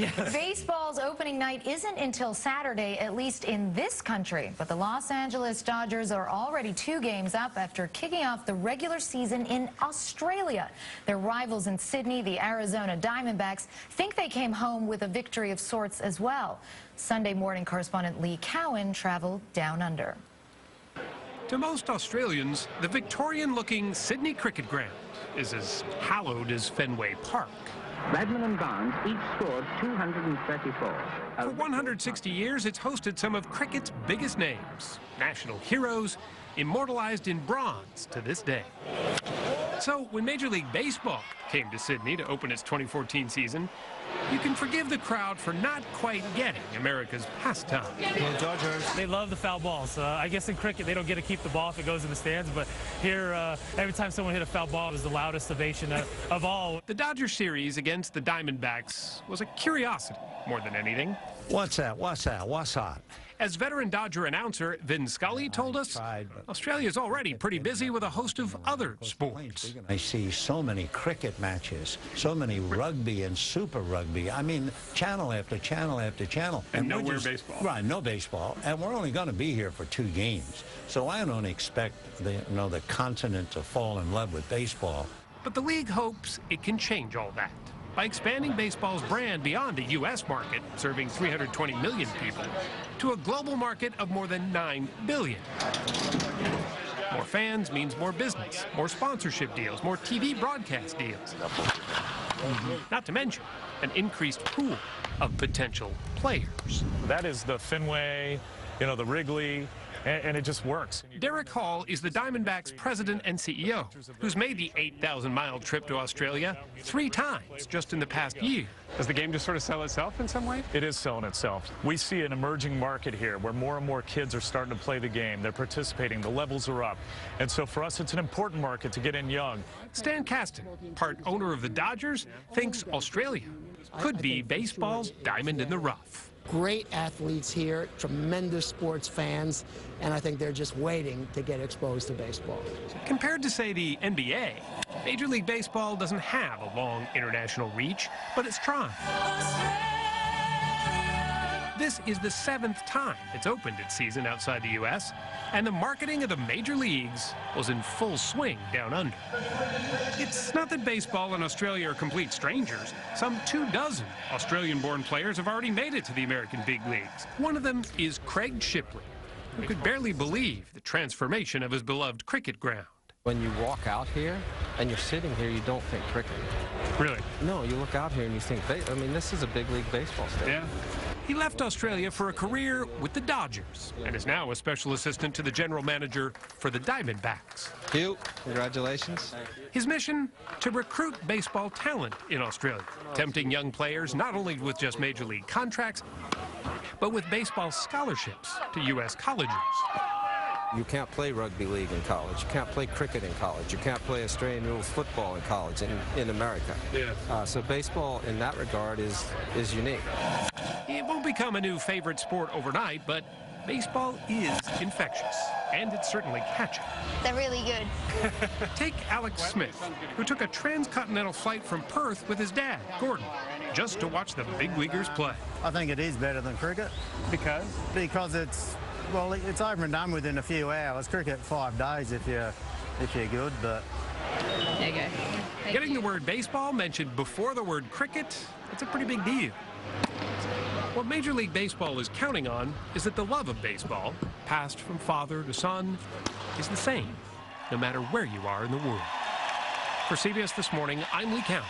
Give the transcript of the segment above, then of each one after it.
Yes. Baseball's opening night isn't until Saturday, at least in this country. But the Los Angeles Dodgers are already 2 games up after kicking off the regular season in Australia. Their rivals in Sydney, the Arizona Diamondbacks, think they came home with a victory of sorts as well. Sunday morning correspondent Lee Cowan traveled down under. To most Australians, the Victorian-looking Sydney cricket ground is as hallowed as Fenway Park. Redman and Barnes each scored 234. For 160 years, it's hosted some of cricket's biggest names, national heroes, immortalized in bronze to this day. So when Major League Baseball came to Sydney to open its 2014 season, you can forgive the crowd for not quite getting America's pastime. Well, Dodgers. They love the foul balls. I guess in cricket they don't get to keep the ball if it goes in the stands, but here every time someone hit a foul ball it was the loudest ovation of all. The Dodgers series against the Diamondbacks was a curiosity more than anything. What's that? What's that? What's hot? As veteran Dodger announcer Vin Scully told us, Australia's already pretty busy with a host of other sports. I see so many cricket matches, so many rugby and super rugby. I mean, channel after channel after channel. And nowhere baseball. Right, no baseball. And we're only going to be here for 2 games. So I don't expect the continent to fall in love with baseball. But the league hopes it can change all that by expanding baseball's brand beyond a U.S. market, serving 320 million people, to a global market of more than 9 billion. More fans means more business, more sponsorship deals, more TV broadcast deals. Not to mention an increased pool of potential players. That is the Fenway, the Wrigley, and it just works. Derek Hall is the Diamondbacks president and CEO, who's made the 8,000-mile trip to Australia 3 times just in the past year. Does the game just sort of sell itself in some way? It is selling itself. We see an emerging market here where more and more kids are starting to play the game. They're participating. The levels are up. And so for us, it's an important market to get in young. Stan Kasten, part owner of the Dodgers, thinks Australia could be baseball's diamond in the rough. Great athletes here, tremendous sports fans, and I think they're just waiting to get exposed to baseball. Compared to, say, the NBA, Major League Baseball doesn't have a long international reach, but it's trying. This is the 7th time it's opened its season outside the U.S., and the marketing of the major leagues was in full swing down under. It's not that baseball and Australia are complete strangers. Some 24 Australian-born players have already made it to the American big leagues. One of them is Craig Shipley, who could barely believe the transformation of his beloved cricket ground. When you walk out here and you're sitting here, you don't think cricket. Really? No, you look out here and you think, I mean, this is a big league baseball stadium. Yeah. He left Australia for a career with the Dodgers and is now a special assistant to the general manager for the Diamondbacks. Hugh, congratulations. His mission? To recruit baseball talent in Australia, tempting young players not only with just major league contracts, but with baseball scholarships to U.S. colleges. You can't play rugby league in college. You can't play cricket in college. You can't play Australian rules football in college in America. Yeah. So baseball in that regard is unique. It won't become a new favorite sport overnight, but baseball is infectious, and it's certainly catching. They're really good. Take Alex Smith, who took a transcontinental flight from Perth with his dad, Gordon, just to watch the big leaguers play. I think it is better than cricket. Because? Because it's over and done within a few hours. Cricket 5 days if you're good, but... There you go. Getting the word baseball mentioned before the word cricket, it's a pretty big deal. What Major League Baseball is counting on is that the love of baseball, passed from father to son, is the same, no matter where you are in the world. For CBS This Morning, I'm Lee Cowan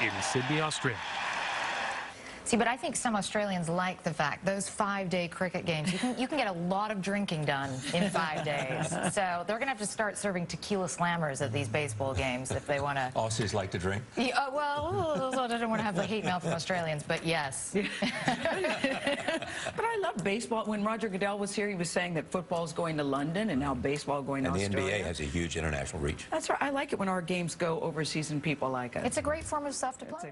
in Sydney, Australia. See, but I think some Australians like the fact those 5-day cricket games, you can get a lot of drinking done in 5 days. So they're going to have to start serving tequila slammers at these baseball games if they want to. Aussies like to drink? Yeah, well, I don't want to have the hate mail from Australians, but yes. But I love baseball. When Roger Goodell was here, he was saying that football's going to London and now baseball going to Australia. And the NBA has a huge international reach. That's right. I like it when our games go overseas and people like us. It's a great form of stuff to play.